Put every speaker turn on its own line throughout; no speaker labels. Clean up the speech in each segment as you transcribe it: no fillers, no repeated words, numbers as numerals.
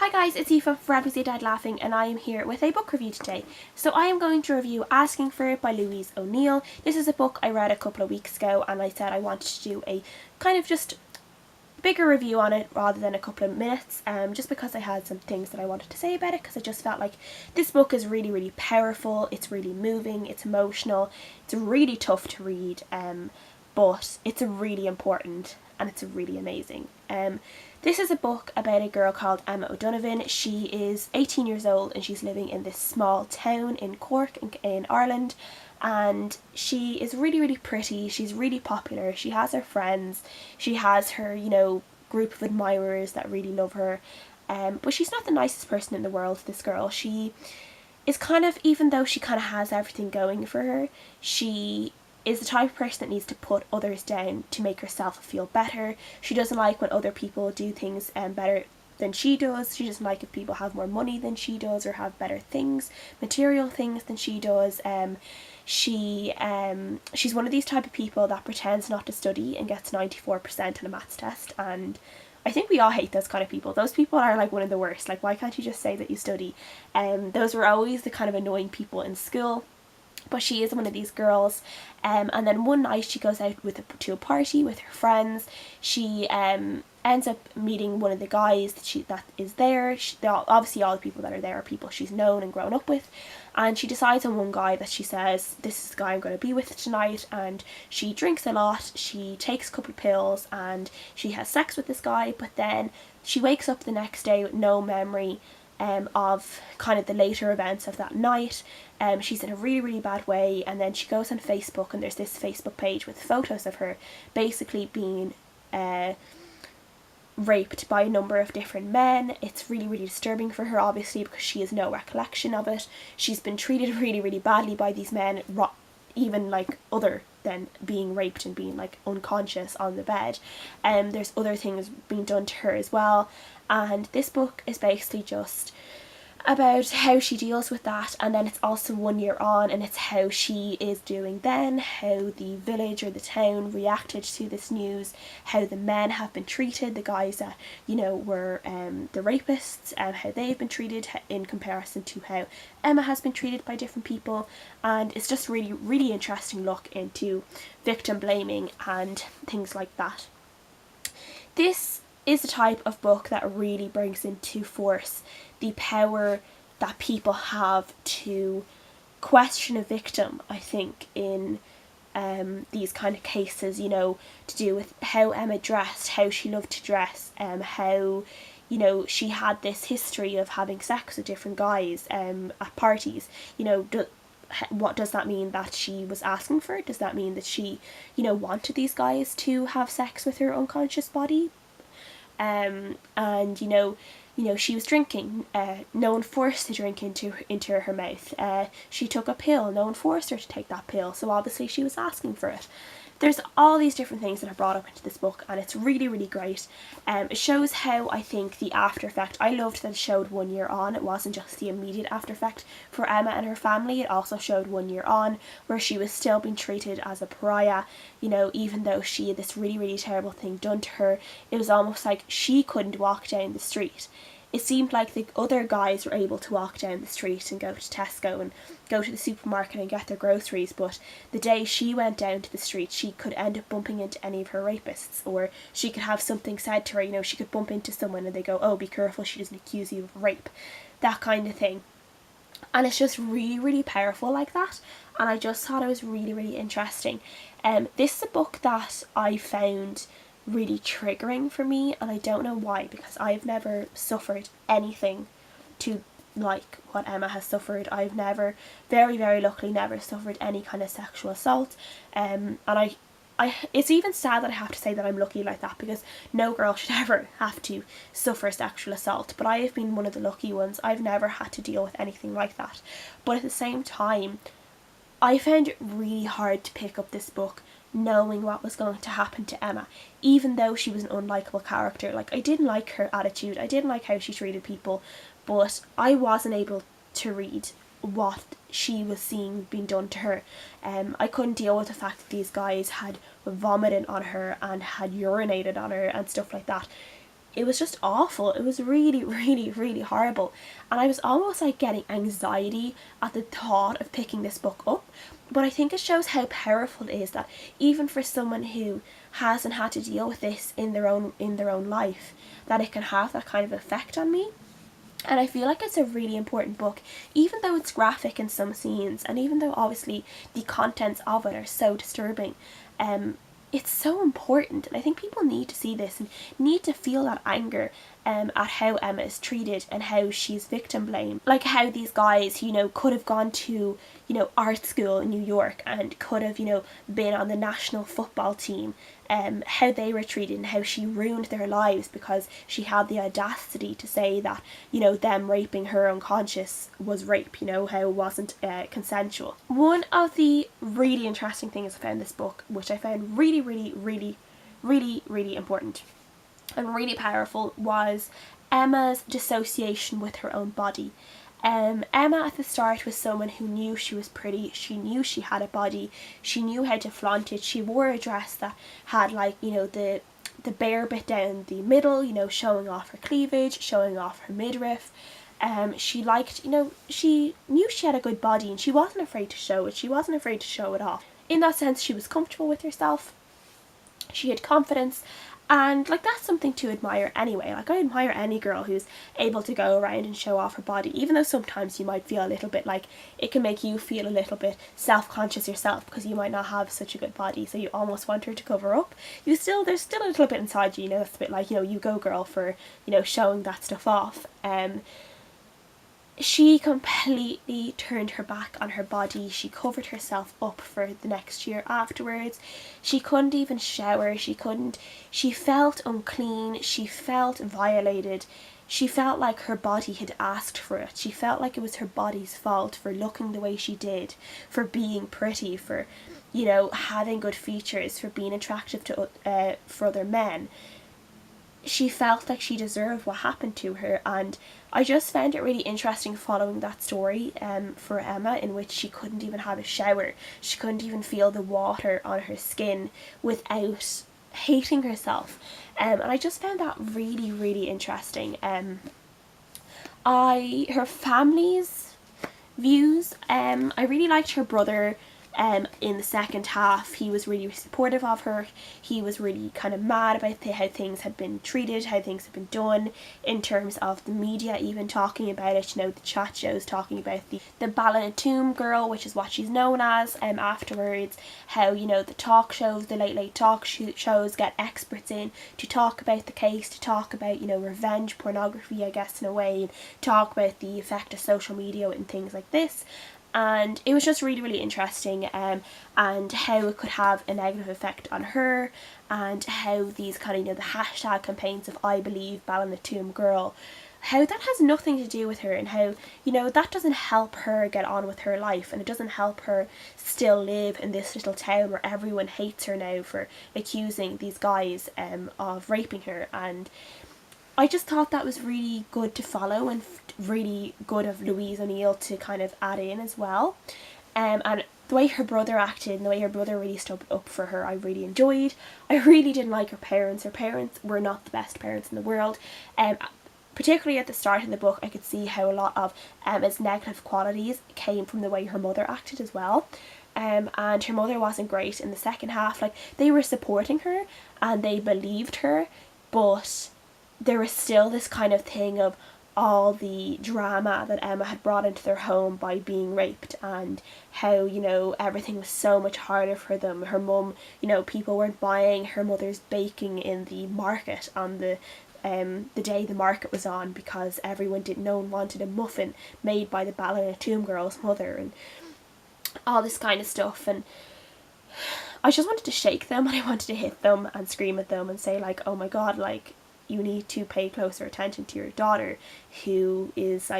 Hi guys, it's Aoife from Ramsey Died Laughing and I am here with a book review today. So I am going to review Asking for It by Louise O'Neill. This is a book I read a couple of weeks ago and I said I wanted to do a kind of just bigger review on it rather than a couple of minutes, just because I had some things that I wanted to say about it, because I just felt like this book is really powerful, it's really moving, it's emotional, it's really tough to read, but it's really important and it's really amazing. This is a book about a girl called Emma O'Donovan. She is 18 years old and she's living in this small town in Cork in Ireland, and she is really pretty, she's really popular, she has her friends, she has her, group of admirers that really love her, but she's not the nicest person in the world, this girl. She is kind of, even though she kind of has everything going for her, she is the type of person that needs to put others down to make herself feel better. She doesn't like when other people do things better than she does. She doesn't like if people have more money than she does or have better things, material things than she does. She's one of these type of people that pretends not to study and gets 94% on a maths test, and I think we all hate those kind of people. Those people are like one of the worst. Like, why can't you just say that you study? Those were always the kind of annoying people in school. But she is one of these girls, and then one night she goes out to a party with her friends. She ends up meeting one of the guys that is there. Obviously all the people that are there are people she's known and grown up with, and she decides on one guy that she says, this is the guy I'm going to be with tonight, and she drinks a lot, she takes a couple of pills, and she has sex with this guy, but then she wakes up the next day with no memory of kind of the later events of that night. She's in a really bad way, and then she goes on Facebook and there's this Facebook page with photos of her basically being raped by a number of different men. It's really disturbing for her, obviously, because she has no recollection of it. She's been treated really badly by these men, even like other than being raped and being like unconscious on the bed. There's other things being done to her as well, and this book is basically just about how she deals with that, and then it's also 1 year on, and it's how she is doing then, how the village or the town reacted to this news, how the men have been treated, the guys that were the rapists, and how they've been treated in comparison to how Emma has been treated by different people. And it's just really interesting look into victim blaming and things like that. This is the type of book that really brings into force the power that people have to question a victim, I think, in these kind of cases, to do with how Emma dressed, how she loved to dress, how, she had this history of having sex with different guys at parties. What does that mean that she was asking for it? Does that mean that she, wanted these guys to have sex with her unconscious body? And she was drinking, no one forced the drink into her mouth. She took a pill, no one forced her to take that pill, so obviously she was asking for it. There's all these different things that are brought up into this book, and it's really great. It shows how, I think, the after effect, I loved that it showed 1 year on. It wasn't just the immediate after effect for Emma and her family, it also showed 1 year on, where she was still being treated as a pariah. Even though she had this really terrible thing done to her, it was almost like she couldn't walk down the street. It seemed like the other guys were able to walk down the street and go to Tesco and go to the supermarket and get their groceries, but the day she went down to the street, she could end up bumping into any of her rapists, or she could have something said to her, she could bump into someone and they go, oh, be careful, she doesn't accuse you of rape, that kind of thing. And it's just really powerful like that, and I just thought it was really interesting. This is a book that I found really triggering for me, and I don't know why, because I've never suffered anything to like what Emma has suffered. I've never, very luckily, never suffered any kind of sexual assault, and I it's even sad that I have to say that I'm lucky like that, because no girl should ever have to suffer sexual assault, but I have been one of the lucky ones. I've never had to deal with anything like that, but at the same time I found it really hard to pick up this book knowing what was going to happen to Emma, even though she was an unlikable character. Like, I didn't like her attitude, I didn't like how she treated people, but I wasn't able to read what she was seeing being done to her. I couldn't deal with the fact that these guys had vomited on her and had urinated on her and stuff like that. it was just awful. It was really, really, really horrible. And I was almost like getting anxiety at the thought of picking this book up. But I think it shows how powerful it is that even for someone who hasn't had to deal with this in their own life, that it can have that kind of effect on me. And I feel like it's a really important book, even though it's graphic in some scenes, and even though obviously the contents of it are so disturbing. It's so important, and I think people need to see this and need to feel that anger at how Emma is treated and how she's victim blamed. Like how these guys, could have gone to, art school in New York and could have, been on the national football team. How they were treated and how she ruined their lives because she had the audacity to say that, them raping her unconscious was rape, how it wasn't consensual. One of the really interesting things I found in this book, which I found really, really, really, really, really important and really powerful, was Emma's dissociation with her own body. Emma at the start was someone who knew she was pretty, she knew she had a body, she knew how to flaunt it. She wore a dress that had the bare bit down the middle, showing off her cleavage, showing off her midriff. She liked, she knew she had a good body and she wasn't afraid to show it, she wasn't afraid to show it off. In that sense, she was comfortable with herself, she had confidence. And that's something to admire anyway. I admire any girl who's able to go around and show off her body, even though sometimes you might feel a little bit like it can make you feel a little bit self-conscious yourself because you might not have such a good body, so you almost want her to cover up. There's still a little bit inside you, that's a bit like, you go girl for, showing that stuff off. She completely turned her back on her body. She covered herself up for the next year afterwards. She couldn't even shower. She felt unclean. She felt violated. She felt like her body had asked for it. She felt like it was her body's fault for looking the way she did, for being pretty, for, having good features, for being attractive for other men. She felt like she deserved what happened to her, and I just found it really interesting following that story for Emma, in which she couldn't even have a shower. She couldn't even feel the water on her skin without hating herself. And I just found that really, really interesting. Her family's views, I really liked her brother. In the second half, he was really supportive of her. He was really kind of mad about how things had been treated, how things had been done, in terms of the media even talking about it. The chat shows talking about the Ballinatoom girl, which is what she's known as, afterwards. How, the talk shows, the late talk shows get experts in to talk about the case, to talk about, revenge pornography, I guess, in a way, and talk about the effect of social media and things like this. And it was just really, really interesting, and how it could have a negative effect on her, and how these kind of, the hashtag campaigns of I believe Ballinatoom girl, how that has nothing to do with her, and how, that doesn't help her get on with her life, and it doesn't help her still live in this little town where everyone hates her now for accusing these guys of raping her. And I just thought that was really good to follow, and really good of Louise O'Neill to kind of add in as well. And the way her brother acted and the way her brother really stood up for her, I really enjoyed. I really didn't like her parents. Her parents were not the best parents in the world. Particularly at the start of the book, I could see how a lot of Emma's negative qualities came from the way her mother acted as well. And her mother wasn't great in the second half. They were supporting her and they believed her, but there was still this kind of thing of all the drama that Emma had brought into their home by being raped, and how, everything was so much harder for them. Her mum, people weren't buying her mother's baking in the market on the day the market was on, because no one wanted a muffin made by the Ballinatoom girl's mother, and all this kind of stuff. And I just wanted to shake them, and I wanted to hit them and scream at them and say, oh my god, you need to pay closer attention to your daughter, who is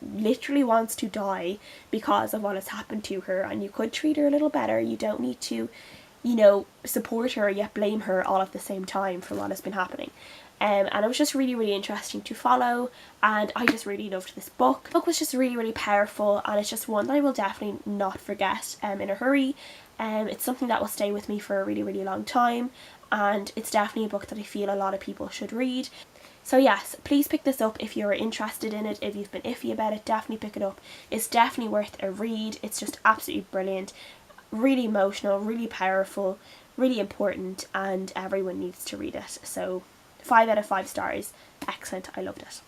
literally wants to die because of what has happened to her, and you could treat her a little better. You don't need to, support her yet blame her all at the same time for what has been happening. And it was just really, really interesting to follow, and I just really loved this book. The book was just really, really powerful, and it's just one that I will definitely not forget in a hurry. It's something that will stay with me for a really, really long time, and it's definitely a book that I feel a lot of people should read. So yes, please pick this up if you're interested in it. If you've been iffy about it, definitely pick it up. It's definitely worth a read. It's just absolutely brilliant, really emotional, really powerful, really important, and everyone needs to read it. So 5 out of 5 stars. Excellent, I loved it.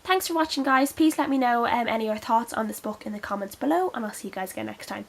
Thanks for watching, guys. Please let me know any of your thoughts on this book in the comments below, and I'll see you guys again next time.